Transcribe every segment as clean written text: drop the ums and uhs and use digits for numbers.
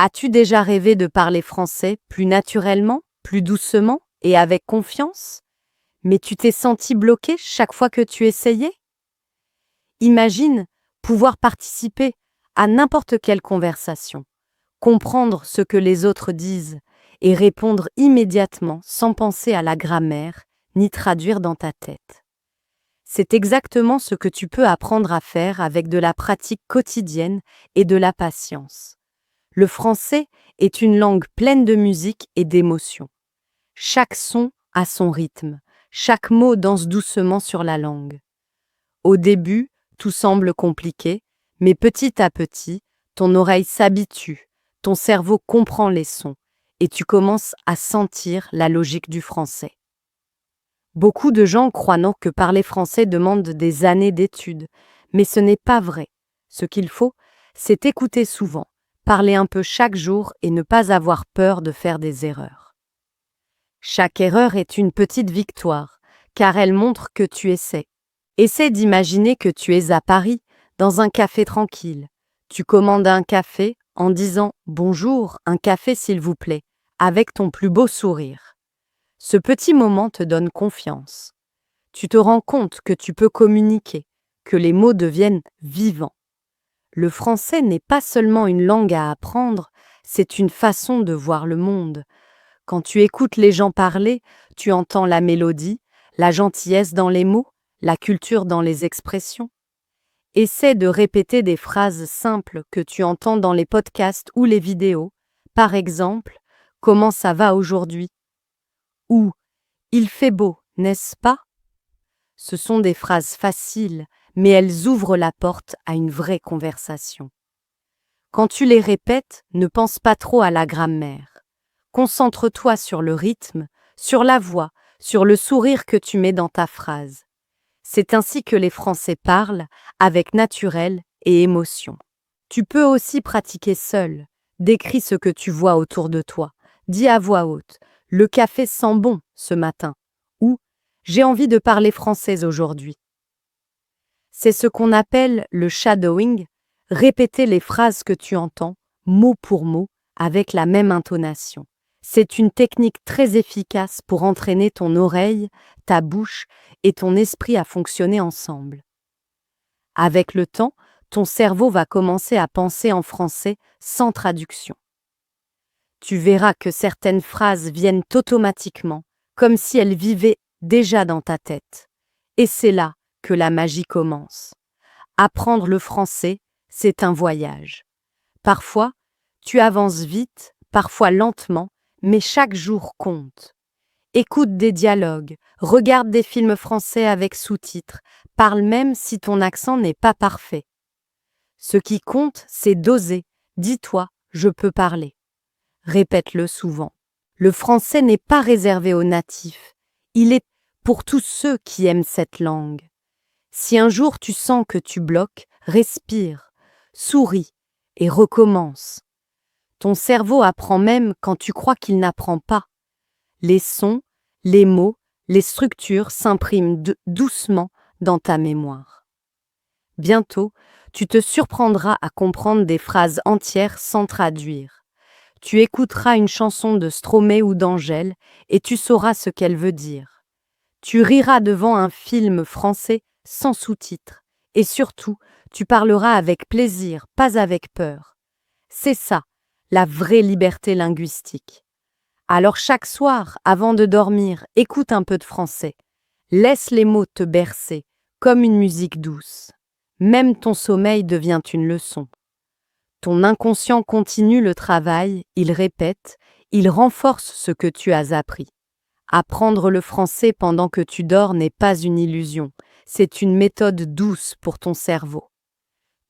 As-tu déjà rêvé de parler français plus naturellement, plus doucement et avec confiance? Mais tu t'es senti bloqué chaque fois que tu essayais? Imagine pouvoir participer à n'importe quelle conversation, comprendre ce que les autres disent et répondre immédiatement sans penser à la grammaire ni traduire dans ta tête. C'est exactement ce que tu peux apprendre à faire avec de la pratique quotidienne et de la patience. Le français est une langue pleine de musique et d'émotions. Chaque son a son rythme, chaque mot danse doucement sur la langue. Au début, tout semble compliqué, mais petit à petit, ton oreille s'habitue, ton cerveau comprend les sons, et tu commences à sentir la logique du français. Beaucoup de gens croient non que parler français demande des années d'études, mais ce n'est pas vrai. Ce qu'il faut, c'est écouter souvent, parler un peu chaque jour et ne pas avoir peur de faire des erreurs. Chaque erreur est une petite victoire, car elle montre que tu essaies. Essaie d'imaginer que tu es à Paris, dans un café tranquille. Tu commandes un café en disant « Bonjour, un café s'il vous plaît », avec ton plus beau sourire. Ce petit moment te donne confiance. Tu te rends compte que tu peux communiquer, que les mots deviennent vivants. Le français n'est pas seulement une langue à apprendre, c'est une façon de voir le monde. Quand tu écoutes les gens parler, tu entends la mélodie, la gentillesse dans les mots, la culture dans les expressions. Essaie de répéter des phrases simples que tu entends dans les podcasts ou les vidéos. Par exemple, « Comment ça va aujourd'hui ?» ou « Il fait beau, n'est-ce pas ?» Ce sont des phrases faciles, mais elles ouvrent la porte à une vraie conversation. Quand tu les répètes, ne pense pas trop à la grammaire. Concentre-toi sur le rythme, sur la voix, sur le sourire que tu mets dans ta phrase. C'est ainsi que les Français parlent, avec naturel et émotion. Tu peux aussi pratiquer seul. Décris ce que tu vois autour de toi. Dis à voix haute « Le café sent bon ce matin » ou « J'ai envie de parler français aujourd'hui ». C'est ce qu'on appelle le shadowing, répéter les phrases que tu entends, mot pour mot, avec la même intonation. C'est une technique très efficace pour entraîner ton oreille, ta bouche et ton esprit à fonctionner ensemble. Avec le temps, ton cerveau va commencer à penser en français sans traduction. Tu verras que certaines phrases viennent automatiquement, comme si elles vivaient déjà dans ta tête. Et c'est là que la magie commence. Apprendre le français, c'est un voyage. Parfois, tu avances vite, parfois lentement, mais chaque jour compte. Écoute des dialogues, regarde des films français avec sous-titres, parle même si ton accent n'est pas parfait. Ce qui compte, c'est d'oser. Dis-toi, je peux parler. Répète-le souvent. Le français n'est pas réservé aux natifs. Il est pour tous ceux qui aiment cette langue. Si un jour tu sens que tu bloques, respire, souris et recommence. Ton cerveau apprend même quand tu crois qu'il n'apprend pas. Les sons, les mots, les structures s'impriment doucement dans ta mémoire. Bientôt, tu te surprendras à comprendre des phrases entières sans traduire. Tu écouteras une chanson de Stromae ou d'Angèle et tu sauras ce qu'elle veut dire. Tu riras devant un film français sans sous-titres et surtout, tu parleras avec plaisir, pas avec peur. C'est ça, la vraie liberté linguistique. Alors chaque soir, avant de dormir, écoute un peu de français. Laisse les mots te bercer, comme une musique douce. Même ton sommeil devient une leçon. Ton inconscient continue le travail, il répète, il renforce ce que tu as appris. Apprendre le français pendant que tu dors n'est pas une illusion, c'est une méthode douce pour ton cerveau.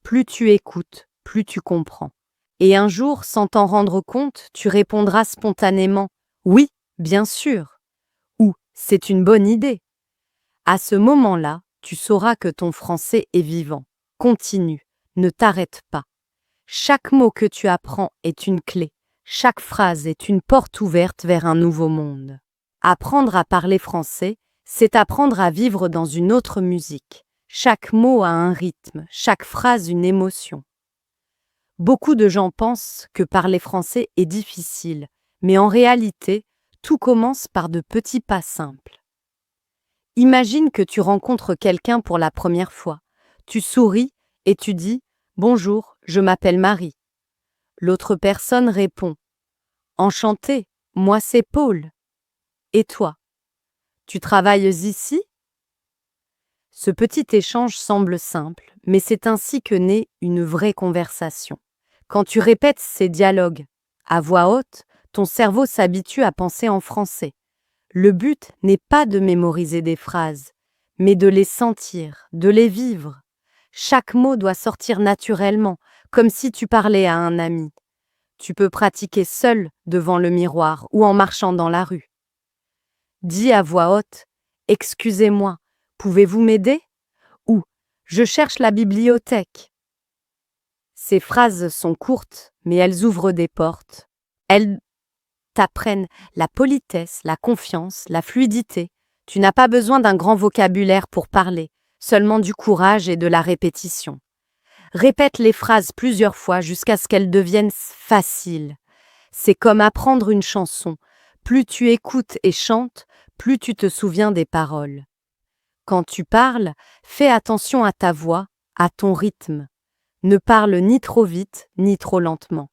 Plus tu écoutes, plus tu comprends. Et un jour, sans t'en rendre compte, tu répondras spontanément « Oui, bien sûr » ou « C'est une bonne idée ». À ce moment-là, tu sauras que ton français est vivant. Continue, ne t'arrête pas. Chaque mot que tu apprends est une clé. Chaque phrase est une porte ouverte vers un nouveau monde. Apprendre à parler français, c'est apprendre à vivre dans une autre musique. Chaque mot a un rythme, chaque phrase une émotion. Beaucoup de gens pensent que parler français est difficile, mais en réalité, tout commence par de petits pas simples. Imagine que tu rencontres quelqu'un pour la première fois. Tu souris et tu dis « Bonjour, je m'appelle Marie ». L'autre personne répond « Enchanté, moi c'est Paul. Et toi, tu travailles ici ?» Ce petit échange semble simple, mais c'est ainsi que naît une vraie conversation. Quand tu répètes ces dialogues à voix haute, ton cerveau s'habitue à penser en français. Le but n'est pas de mémoriser des phrases, mais de les sentir, de les vivre. Chaque mot doit sortir naturellement, comme si tu parlais à un ami. Tu peux pratiquer seul devant le miroir ou en marchant dans la rue. Dis à voix haute « Excusez-moi, pouvez-vous m'aider ?» ou « Je cherche la bibliothèque ». Ces phrases sont courtes, mais elles ouvrent des portes. Elles t'apprennent la politesse, la confiance, la fluidité. Tu n'as pas besoin d'un grand vocabulaire pour parler, seulement du courage et de la répétition. Répète les phrases plusieurs fois jusqu'à ce qu'elles deviennent faciles. C'est comme apprendre une chanson. Plus tu écoutes et chantes, plus tu te souviens des paroles. Quand tu parles, fais attention à ta voix, à ton rythme. Ne parle ni trop vite, ni trop lentement.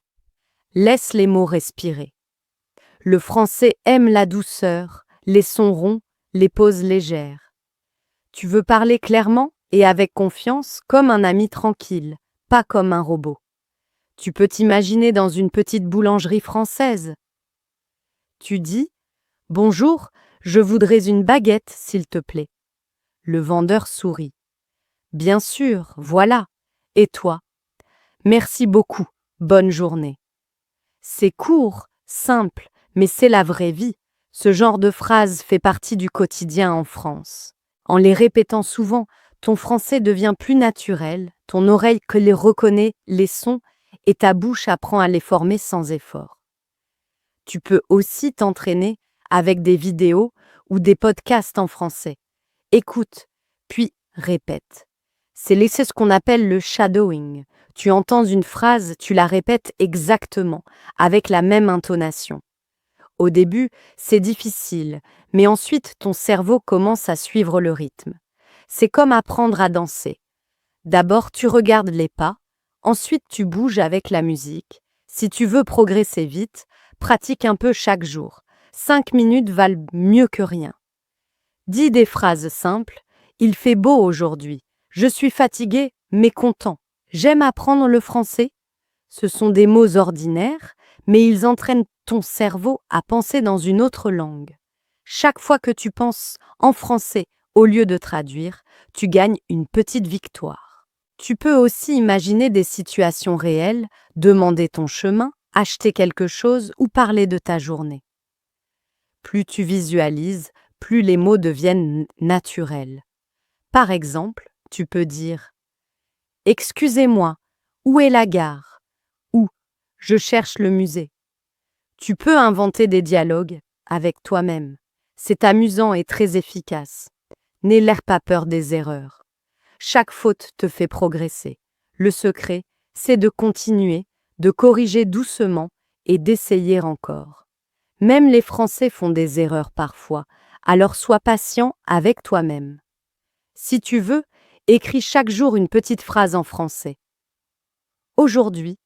Laisse les mots respirer. Le français aime la douceur, les sons ronds, les pauses légères. Tu veux parler clairement et avec confiance, comme un ami tranquille, pas comme un robot. Tu peux t'imaginer dans une petite boulangerie française. Tu dis « Bonjour, je voudrais une baguette, s'il te plaît. » Le vendeur sourit. « Bien sûr, voilà. Et toi ? Merci beaucoup, bonne journée. » C'est court, simple, mais c'est la vraie vie. Ce genre de phrase fait partie du quotidien en France. En les répétant souvent, ton français devient plus naturel, ton oreille que les reconnaît les sons et ta bouche apprend à les former sans effort. Tu peux aussi t'entraîner avec des vidéos ou des podcasts en français. Écoute, puis répète. C'est ce qu'on appelle le shadowing. Tu entends une phrase, tu la répètes exactement, avec la même intonation. Au début, c'est difficile, mais ensuite ton cerveau commence à suivre le rythme. C'est comme apprendre à danser. D'abord, tu regardes les pas, ensuite tu bouges avec la musique. Si tu veux progresser vite, pratique un peu chaque jour. 5 minutes valent mieux que rien. Dis des phrases simples. Il fait beau aujourd'hui. Je suis fatigué, mais content. J'aime apprendre le français. Ce sont des mots ordinaires, mais ils entraînent ton cerveau à penser dans une autre langue. Chaque fois que tu penses en français au lieu de traduire, tu gagnes une petite victoire. Tu peux aussi imaginer des situations réelles, demander ton chemin, acheter quelque chose ou parler de ta journée. Plus tu visualises, plus les mots deviennent naturels. Par exemple, tu peux dire « Excusez-moi, où est la gare ?» ou « Je cherche le musée ». Tu peux inventer des dialogues avec toi-même. C'est amusant et très efficace. N'aie pas peur des erreurs. Chaque faute te fait progresser. Le secret, c'est de continuer, de corriger doucement et d'essayer encore. Même les Français font des erreurs parfois, alors sois patient avec toi-même. Si tu veux, écris chaque jour une petite phrase en français. Aujourd'hui,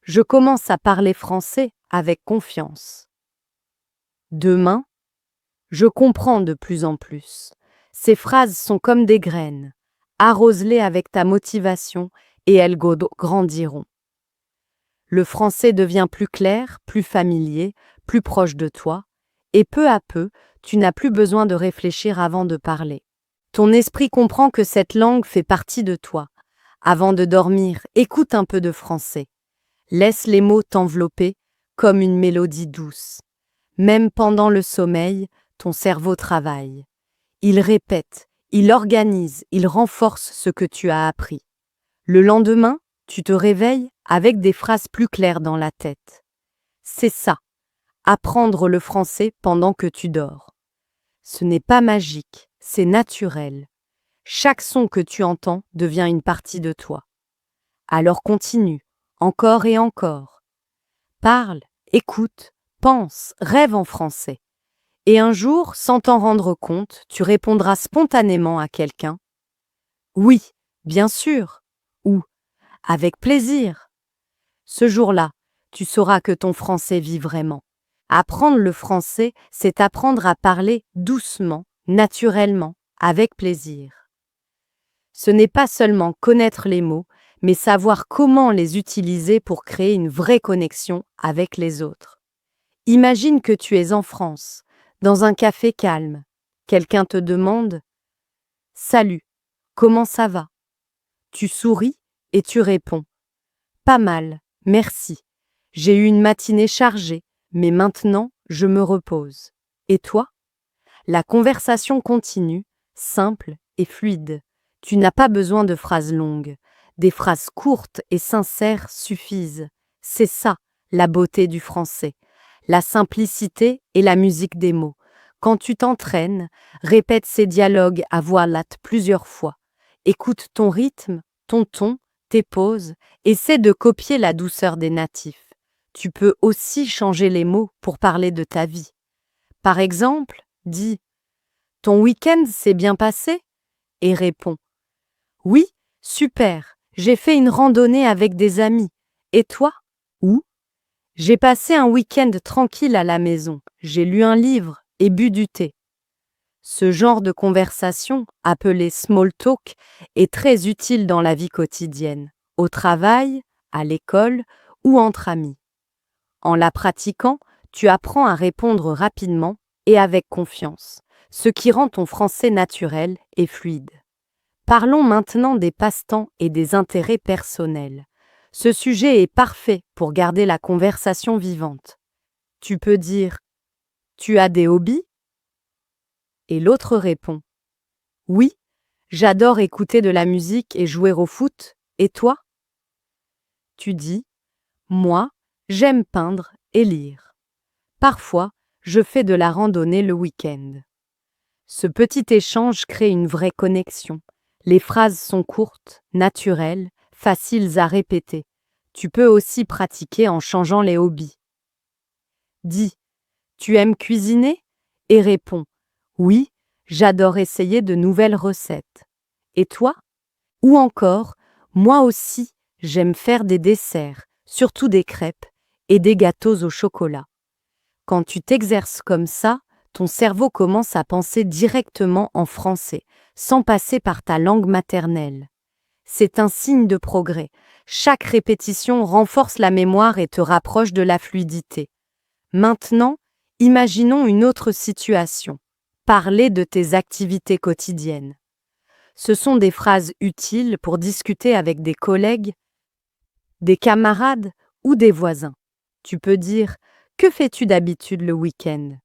je commence à parler français avec confiance. Demain, je comprends de plus en plus. Ces phrases sont comme des graines. Arrose-les avec ta motivation et elles grandiront. Le français devient plus clair, plus familier, plus proche de toi, et peu à peu, tu n'as plus besoin de réfléchir avant de parler. Ton esprit comprend que cette langue fait partie de toi. Avant de dormir, écoute un peu de français. Laisse les mots t'envelopper comme une mélodie douce. Même pendant le sommeil, ton cerveau travaille. Il répète, il organise, il renforce ce que tu as appris. Le lendemain, tu te réveilles avec des phrases plus claires dans la tête. C'est ça, apprendre le français pendant que tu dors. Ce n'est pas magique, c'est naturel. Chaque son que tu entends devient une partie de toi. Alors continue, encore et encore. Parle, écoute, pense, rêve en français. Et un jour, sans t'en rendre compte, tu répondras spontanément à quelqu'un. Oui, bien sûr. Ou avec plaisir. Ce jour-là, tu sauras que ton français vit vraiment. Apprendre le français, c'est apprendre à parler doucement, naturellement, avec plaisir. Ce n'est pas seulement connaître les mots, mais savoir comment les utiliser pour créer une vraie connexion avec les autres. Imagine que tu es en France, dans un café calme. Quelqu'un te demande « Salut, comment ça va ?» Tu souris et tu réponds « Pas mal, merci. J'ai eu une matinée chargée, mais maintenant je me repose. Et toi ?» La conversation continue, simple et fluide. Tu n'as pas besoin de phrases longues. Des phrases courtes et sincères suffisent. C'est ça, la beauté du français. La simplicité et la musique des mots. Quand tu t'entraînes, répète ces dialogues à voix haute plusieurs fois. Écoute ton rythme, ton ton, tes pauses. Essaie de copier la douceur des natifs. Tu peux aussi changer les mots pour parler de ta vie. Par exemple, dis « Ton week-end s'est bien passé ?» et réponds « Oui, super, j'ai fait une randonnée avec des amis. Et toi ?» Ou « J'ai passé un week-end tranquille à la maison, j'ai lu un livre et bu du thé. » Ce genre de conversation, appelée small talk, est très utile dans la vie quotidienne, au travail, à l'école ou entre amis. En la pratiquant, tu apprends à répondre rapidement et avec confiance, ce qui rend ton français naturel et fluide. Parlons maintenant des passe-temps et des intérêts personnels. Ce sujet est parfait pour garder la conversation vivante. Tu peux dire « Tu as des hobbies ?» et l'autre répond « Oui, j'adore écouter de la musique et jouer au foot, et toi ?» Tu dis « Moi, j'aime peindre et lire. Parfois, je fais de la randonnée le week-end. » Ce petit échange crée une vraie connexion. Les phrases sont courtes, naturelles, faciles à répéter. Tu peux aussi pratiquer en changeant les hobbies. Dis « Tu aimes cuisiner ?» et réponds « Oui, j'adore essayer de nouvelles recettes. Et toi ?» Ou encore « Moi aussi, j'aime faire des desserts, surtout des crêpes et des gâteaux au chocolat. » Quand tu t'exerces comme ça, ton cerveau commence à penser directement en français, sans passer par ta langue maternelle. C'est un signe de progrès. Chaque répétition renforce la mémoire et te rapproche de la fluidité. Maintenant, imaginons une autre situation. Parler de tes activités quotidiennes. Ce sont des phrases utiles pour discuter avec des collègues, des camarades ou des voisins. Tu peux dire « Que fais-tu d'habitude le week-end ?»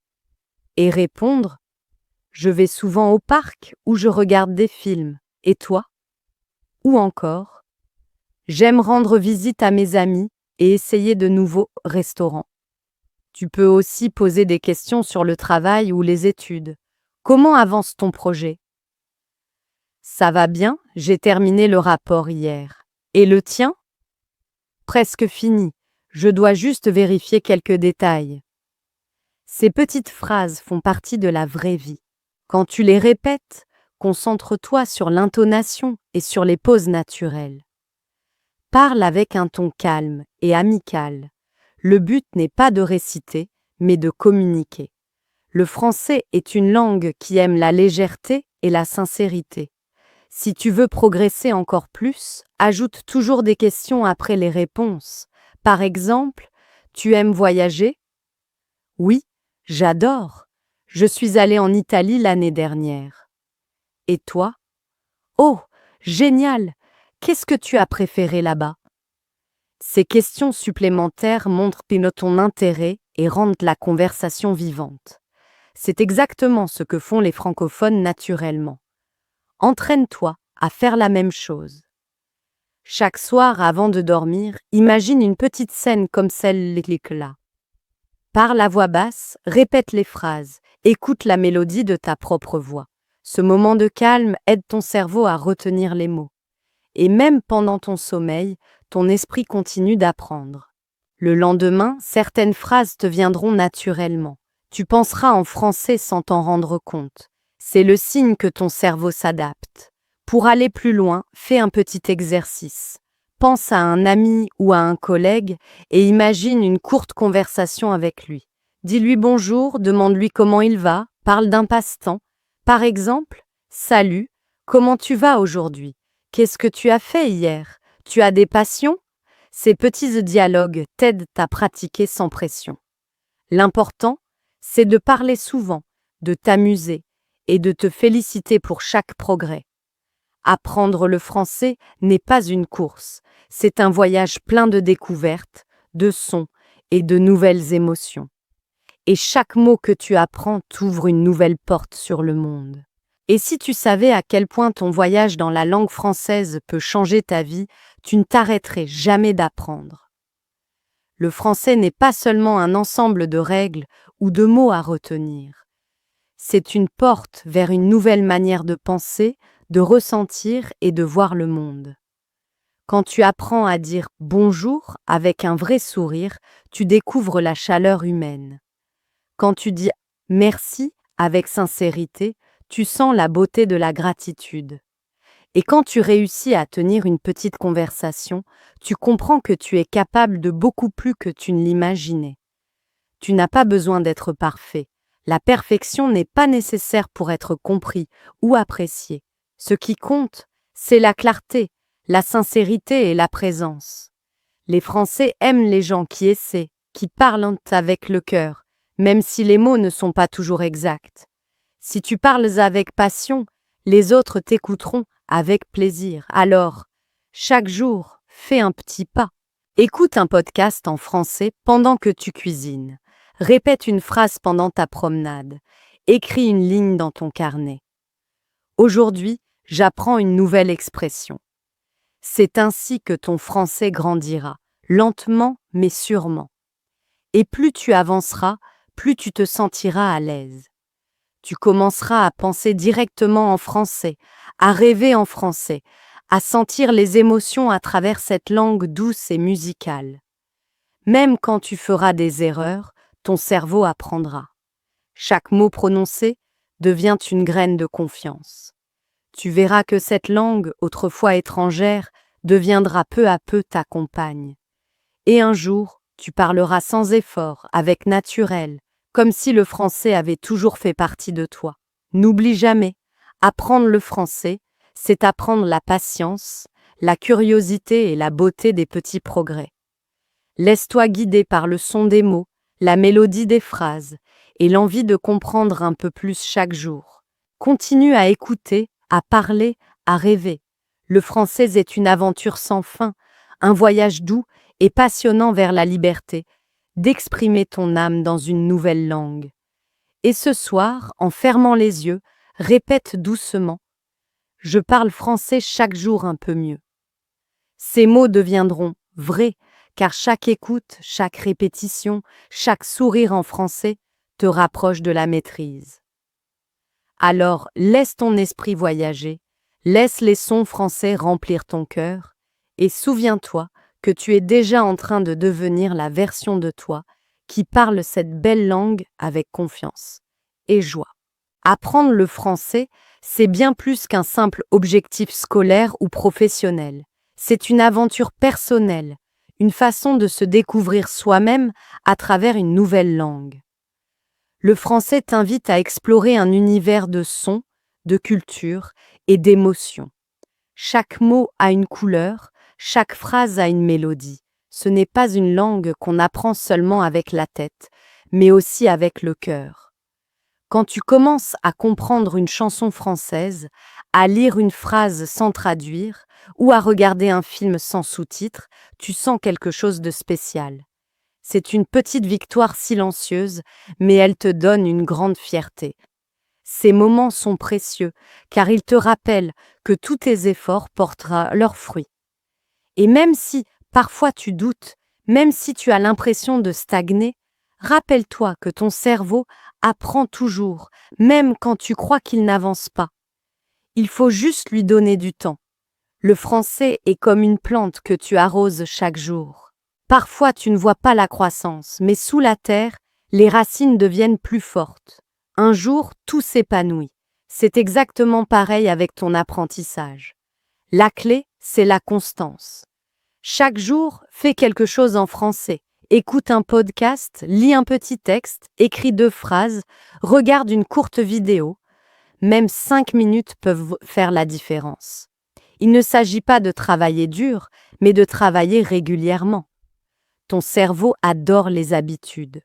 et répondre « Je vais souvent au parc ou je regarde des films. Et toi ?» Ou encore « J'aime rendre visite à mes amis et essayer de nouveaux restaurants. » Tu peux aussi poser des questions sur le travail ou les études. Comment avance ton projet? Ça va bien, j'ai terminé le rapport hier. Et le tien? Presque fini, je dois juste vérifier quelques détails. Ces petites phrases font partie de la vraie vie. Quand tu les répètes, concentre-toi sur l'intonation et sur les pauses naturelles. Parle avec un ton calme et amical. Le but n'est pas de réciter, mais de communiquer. Le français est une langue qui aime la légèreté et la sincérité. Si tu veux progresser encore plus, ajoute toujours des questions après les réponses. Par exemple, tu aimes voyager? Oui, j'adore. Je suis allée en Italie l'année dernière. Et toi? Oh, génial! Qu'est-ce que tu as préféré là-bas? Ces questions supplémentaires montrent ton intérêt et rendent la conversation vivante. C'est exactement ce que font les francophones naturellement. Entraîne-toi à faire la même chose. Chaque soir, avant de dormir, imagine une petite scène comme celle-là. Parle à voix basse, répète les phrases, écoute la mélodie de ta propre voix. Ce moment de calme aide ton cerveau à retenir les mots. Et même pendant ton sommeil, ton esprit continue d'apprendre. Le lendemain, certaines phrases te viendront naturellement. Tu penseras en français sans t'en rendre compte. C'est le signe que ton cerveau s'adapte. Pour aller plus loin, fais un petit exercice. Pense à un ami ou à un collègue et imagine une courte conversation avec lui. Dis-lui bonjour, demande-lui comment il va, parle d'un passe-temps. Par exemple, salut, comment tu vas aujourd'hui? Qu'est-ce que tu as fait hier? Tu as des passions? Ces petits dialogues t'aident à pratiquer sans pression. L'important, c'est de parler souvent, de t'amuser et de te féliciter pour chaque progrès. Apprendre le français n'est pas une course, c'est un voyage plein de découvertes, de sons et de nouvelles émotions. Et chaque mot que tu apprends t'ouvre une nouvelle porte sur le monde. Et si tu savais à quel point ton voyage dans la langue française peut changer ta vie, tu ne t'arrêterais jamais d'apprendre. Le français n'est pas seulement un ensemble de règles ou de mots à retenir. C'est une porte vers une nouvelle manière de penser, de ressentir et de voir le monde. Quand tu apprends à dire bonjour avec un vrai sourire, tu découvres la chaleur humaine. Quand tu dis merci avec sincérité, tu sens la beauté de la gratitude. Et quand tu réussis à tenir une petite conversation, tu comprends que tu es capable de beaucoup plus que tu ne l'imaginais. Tu n'as pas besoin d'être parfait. La perfection n'est pas nécessaire pour être compris ou apprécié. Ce qui compte, c'est la clarté, la sincérité et la présence. Les Français aiment les gens qui essaient, qui parlent avec le cœur, même si les mots ne sont pas toujours exacts. Si tu parles avec passion, les autres t'écouteront avec plaisir. Alors, chaque jour, fais un petit pas. Écoute un podcast en français pendant que tu cuisines. Répète une phrase pendant ta promenade. Écris une ligne dans ton carnet. Aujourd'hui, j'apprends une nouvelle expression. C'est ainsi que ton français grandira, lentement mais sûrement. Et plus tu avanceras, plus tu te sentiras à l'aise. Tu commenceras à penser directement en français, à rêver en français, à sentir les émotions à travers cette langue douce et musicale. Même quand tu feras des erreurs, ton cerveau apprendra. Chaque mot prononcé devient une graine de confiance. Tu verras que cette langue, autrefois étrangère, deviendra peu à peu ta compagne. Et un jour, tu parleras sans effort, avec naturel, comme si le français avait toujours fait partie de toi. N'oublie jamais, apprendre le français, c'est apprendre la patience, la curiosité et la beauté des petits progrès. Laisse-toi guider par le son des mots, la mélodie des phrases et l'envie de comprendre un peu plus chaque jour. Continue à écouter, à parler, à rêver. Le français est une aventure sans fin, un voyage doux et passionnant vers la liberté, d'exprimer ton âme dans une nouvelle langue. Et ce soir, en fermant les yeux, répète doucement « Je parle français chaque jour un peu mieux ». Ces mots deviendront vrais, car chaque écoute, chaque répétition, chaque sourire en français te rapproche de la maîtrise. Alors, laisse ton esprit voyager, laisse les sons français remplir ton cœur, et souviens-toi que tu es déjà en train de devenir la version de toi qui parle cette belle langue avec confiance et joie. Apprendre le français, c'est bien plus qu'un simple objectif scolaire ou professionnel. C'est une aventure personnelle, une façon de se découvrir soi-même à travers une nouvelle langue. Le français t'invite à explorer un univers de sons, de culture et d'émotions. Chaque mot a une couleur, chaque phrase a une mélodie. Ce n'est pas une langue qu'on apprend seulement avec la tête, mais aussi avec le cœur. Quand tu commences à comprendre une chanson française, à lire une phrase sans traduire ou à regarder un film sans sous-titres, tu sens quelque chose de spécial. C'est une petite victoire silencieuse, mais elle te donne une grande fierté. Ces moments sont précieux, car ils te rappellent que tous tes efforts porteront leurs fruits. Et même si, parfois tu doutes, même si tu as l'impression de stagner, rappelle-toi que ton cerveau apprend toujours, même quand tu crois qu'il n'avance pas. Il faut juste lui donner du temps. Le français est comme une plante que tu arroses chaque jour. Parfois tu ne vois pas la croissance, mais sous la terre, les racines deviennent plus fortes. Un jour, tout s'épanouit. C'est exactement pareil avec ton apprentissage. La clé, c'est la constance. Chaque jour, fais quelque chose en français. Écoute un podcast, lis un petit texte, écris 2 phrases, regarde une courte vidéo. Même 5 minutes peuvent faire la différence. Il ne s'agit pas de travailler dur, mais de travailler régulièrement. Ton cerveau adore les habitudes.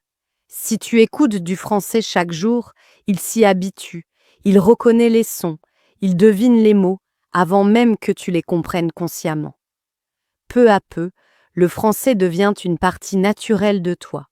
Si tu écoutes du français chaque jour, il s'y habitue, il reconnaît les sons, il devine les mots avant même que tu les comprennes consciemment. Peu à peu, le français devient une partie naturelle de toi.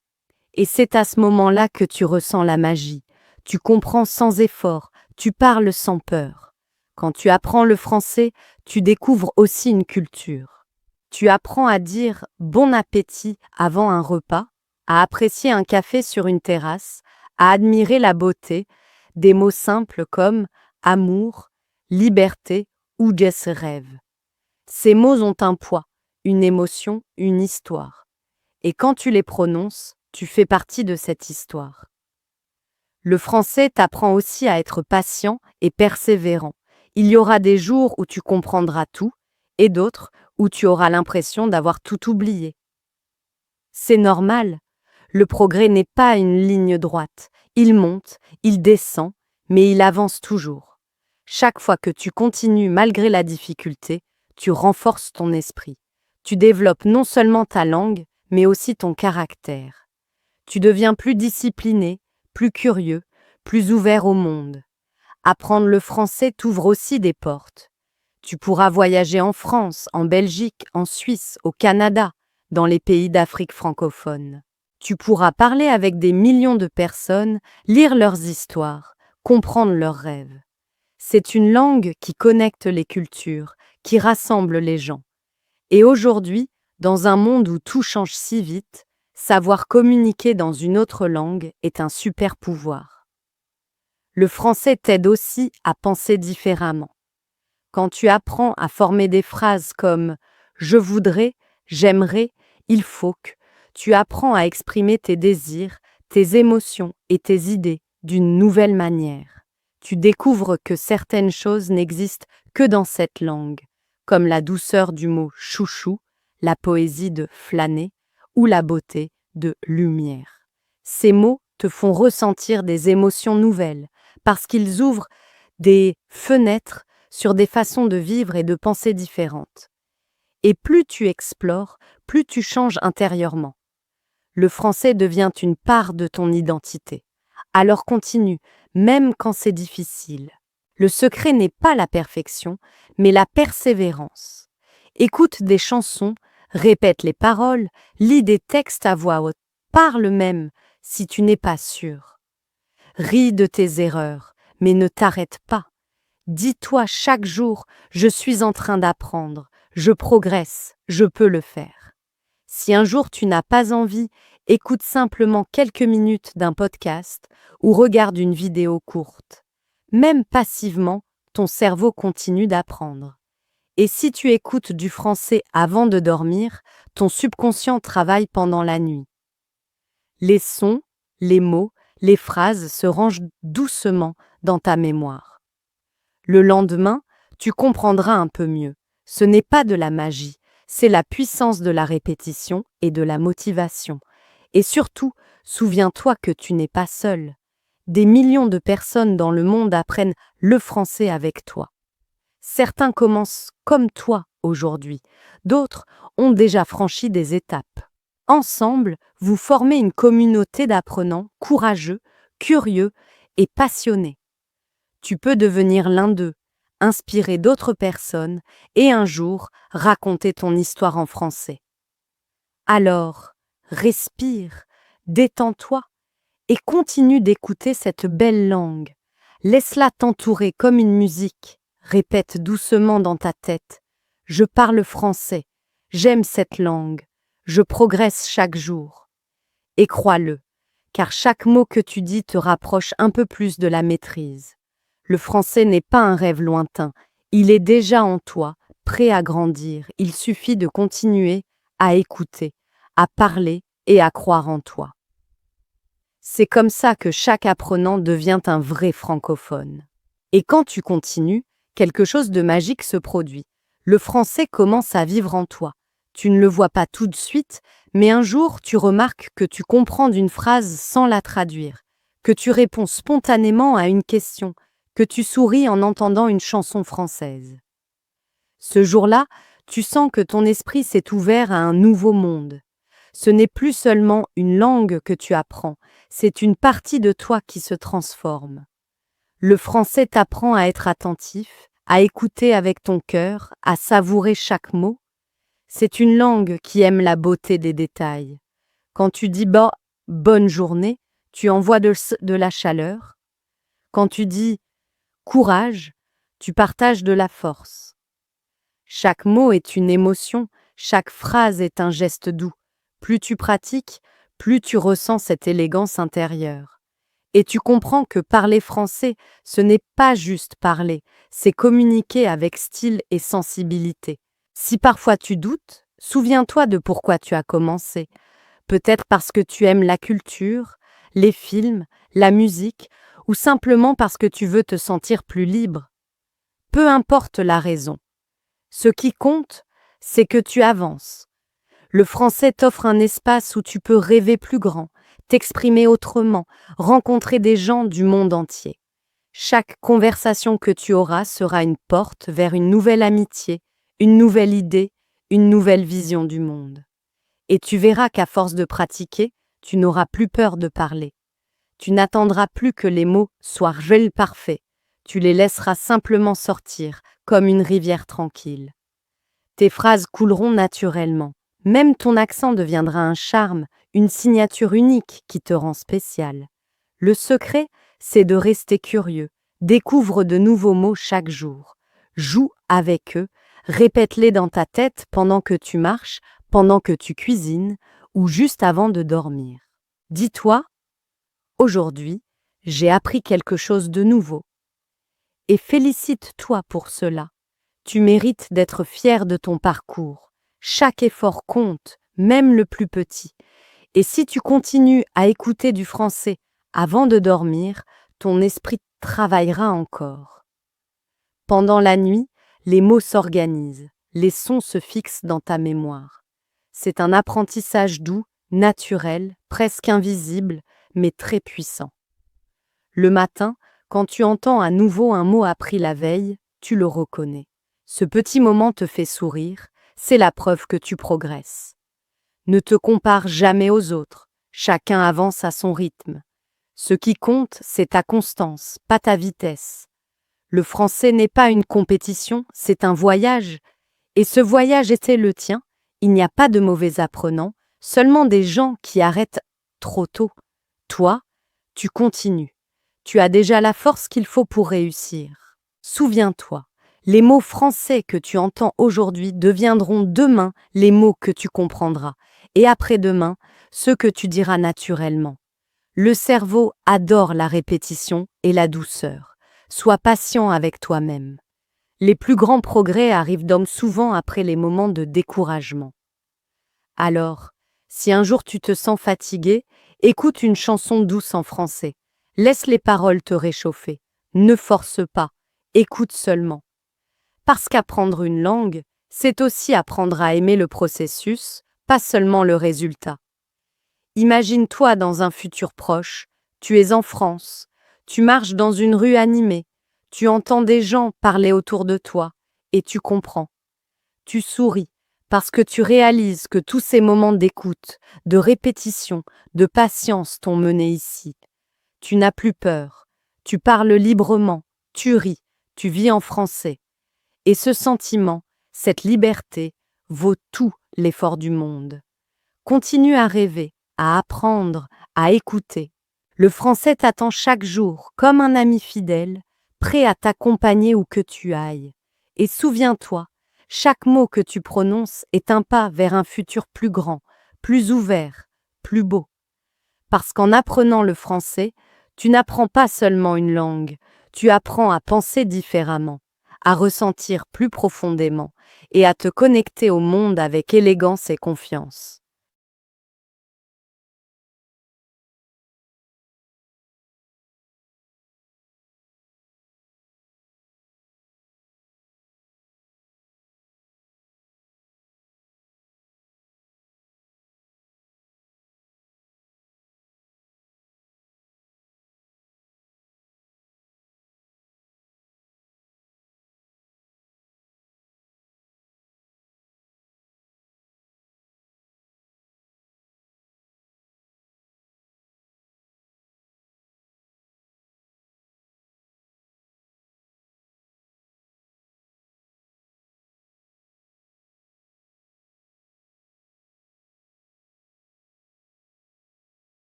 Et c'est à ce moment-là que tu ressens la magie. Tu comprends sans effort, tu parles sans peur. Quand tu apprends le français, tu découvres aussi une culture. Tu apprends à dire bon appétit avant un repas, à apprécier un café sur une terrasse, à admirer la beauté, des mots simples comme amour, liberté ou je rêve. Ces mots ont un poids, une émotion, une histoire. Et quand tu les prononces, tu fais partie de cette histoire. Le français t'apprend aussi à être patient et persévérant. Il y aura des jours où tu comprendras tout et d'autres où tu auras l'impression d'avoir tout oublié. C'est normal. Le progrès n'est pas une ligne droite. Il monte, il descend, mais il avance toujours. Chaque fois que tu continues malgré la difficulté, tu renforces ton esprit. Tu développes non seulement ta langue, mais aussi ton caractère. Tu deviens plus discipliné, plus curieux, plus ouvert au monde. Apprendre le français t'ouvre aussi des portes. Tu pourras voyager en France, en Belgique, en Suisse, au Canada, dans les pays d'Afrique francophone. Tu pourras parler avec des millions de personnes, lire leurs histoires, comprendre leurs rêves. C'est une langue qui connecte les cultures, qui rassemble les gens. Et aujourd'hui, dans un monde où tout change si vite, savoir communiquer dans une autre langue est un super pouvoir. Le français t'aide aussi à penser différemment. Quand tu apprends à former des phrases comme « je voudrais »,« j'aimerais »,« il faut que », tu apprends à exprimer tes désirs, tes émotions et tes idées d'une nouvelle manière. Tu découvres que certaines choses n'existent que dans cette langue, comme la douceur du mot « chouchou », la poésie de « flâner » ou la beauté de « lumière ». Ces mots te font ressentir des émotions nouvelles, parce qu'ils ouvrent des fenêtres sur des façons de vivre et de penser différentes. Et plus tu explores, plus tu changes intérieurement. Le français devient une part de ton identité. Alors continue, même quand c'est difficile. Le secret n'est pas la perfection, mais la persévérance. Écoute des chansons, répète les paroles, lis des textes à voix haute, parle même si tu n'es pas sûr. Ris de tes erreurs, mais ne t'arrête pas. Dis-toi chaque jour, je suis en train d'apprendre, je progresse, je peux le faire. Si un jour tu n'as pas envie, écoute simplement quelques minutes d'un podcast ou regarde une vidéo courte. Même passivement, ton cerveau continue d'apprendre. Et si tu écoutes du français avant de dormir, ton subconscient travaille pendant la nuit. Les sons, les mots, les phrases se rangent doucement dans ta mémoire. Le lendemain, tu comprendras un peu mieux. Ce n'est pas de la magie, c'est la puissance de la répétition et de la motivation. Et surtout, souviens-toi que tu n'es pas seul. Des millions de personnes dans le monde apprennent le français avec toi. Certains commencent comme toi aujourd'hui, d'autres ont déjà franchi des étapes. Ensemble, vous formez une communauté d'apprenants courageux, curieux et passionnés. Tu peux devenir l'un d'eux, inspirer d'autres personnes et un jour raconter ton histoire en français. Alors, respire, détends-toi et continue d'écouter cette belle langue. Laisse-la t'entourer comme une musique. Répète doucement dans ta tête. Je parle français, j'aime cette langue, je progresse chaque jour. Et crois-le, car chaque mot que tu dis te rapproche un peu plus de la maîtrise. Le français n'est pas un rêve lointain, il est déjà en toi, prêt à grandir. Il suffit de continuer à écouter, à parler et à croire en toi. C'est comme ça que chaque apprenant devient un vrai francophone. Et quand tu continues, quelque chose de magique se produit. Le français commence à vivre en toi. Tu ne le vois pas tout de suite, mais un jour tu remarques que tu comprends d'une phrase sans la traduire, que tu réponds spontanément à une question, que tu souris en entendant une chanson française. Ce jour-là, tu sens que ton esprit s'est ouvert à un nouveau monde. Ce n'est plus seulement une langue que tu apprends, c'est une partie de toi qui se transforme. Le français t'apprend à être attentif, à écouter avec ton cœur, à savourer chaque mot. C'est une langue qui aime la beauté des détails. Quand tu dis bonne journée, tu envoies de la chaleur. Quand tu dis courage, tu partages de la force. Chaque mot est une émotion, chaque phrase est un geste doux. Plus tu pratiques, plus tu ressens cette élégance intérieure. Et tu comprends que parler français, ce n'est pas juste parler, c'est communiquer avec style et sensibilité. Si parfois tu doutes, souviens-toi de pourquoi tu as commencé. Peut-être parce que tu aimes la culture, les films, la musique, ou simplement parce que tu veux te sentir plus libre. Peu importe la raison. Ce qui compte, c'est que tu avances. Le français t'offre un espace où tu peux rêver plus grand, t'exprimer autrement, rencontrer des gens du monde entier. Chaque conversation que tu auras sera une porte vers une nouvelle amitié, une nouvelle idée, une nouvelle vision du monde. Et tu verras qu'à force de pratiquer, tu n'auras plus peur de parler. Tu n'attendras plus que les mots soient parfaits. Tu les laisseras simplement sortir, comme une rivière tranquille. Tes phrases couleront naturellement. Même ton accent deviendra un charme, une signature unique qui te rend spécial. Le secret, c'est de rester curieux. Découvre de nouveaux mots chaque jour. Joue avec eux, répète-les dans ta tête pendant que tu marches, pendant que tu cuisines ou juste avant de dormir. Dis-toi, aujourd'hui, j'ai appris quelque chose de nouveau. Et félicite-toi pour cela. Tu mérites d'être fier de ton parcours. Chaque effort compte, même le plus petit. Et si tu continues à écouter du français avant de dormir, ton esprit travaillera encore. Pendant la nuit, les mots s'organisent, les sons se fixent dans ta mémoire. C'est un apprentissage doux, naturel, presque invisible, mais très puissant. Le matin, quand tu entends à nouveau un mot appris la veille, tu le reconnais. Ce petit moment te fait sourire, c'est la preuve que tu progresses. Ne te compare jamais aux autres, chacun avance à son rythme. Ce qui compte, c'est ta constance, pas ta vitesse. Le français n'est pas une compétition, c'est un voyage. Et ce voyage était le tien, il n'y a pas de mauvais apprenants, seulement des gens qui arrêtent trop tôt. Toi, tu continues. Tu as déjà la force qu'il faut pour réussir. Souviens-toi. Les mots français que tu entends aujourd'hui deviendront demain les mots que tu comprendras, et après-demain, ceux que tu diras naturellement. Le cerveau adore la répétition et la douceur. Sois patient avec toi-même. Les plus grands progrès arrivent donc souvent après les moments de découragement. Alors, si un jour tu te sens fatigué, écoute une chanson douce en français. Laisse les paroles te réchauffer. Ne force pas, écoute seulement. Parce qu'apprendre une langue, c'est aussi apprendre à aimer le processus, pas seulement le résultat. Imagine-toi dans un futur proche, tu es en France, tu marches dans une rue animée, tu entends des gens parler autour de toi, et tu comprends. Tu souris, parce que tu réalises que tous ces moments d'écoute, de répétition, de patience t'ont mené ici. Tu n'as plus peur, tu parles librement, tu ris, tu vis en français. Et ce sentiment, cette liberté, vaut tout l'effort du monde. Continue à rêver, à apprendre, à écouter. Le français t'attend chaque jour comme un ami fidèle, prêt à t'accompagner où que tu ailles. Et souviens-toi, chaque mot que tu prononces est un pas vers un futur plus grand, plus ouvert, plus beau. Parce qu'en apprenant le français, tu n'apprends pas seulement une langue, tu apprends à penser différemment, à ressentir plus profondément et à te connecter au monde avec élégance et confiance.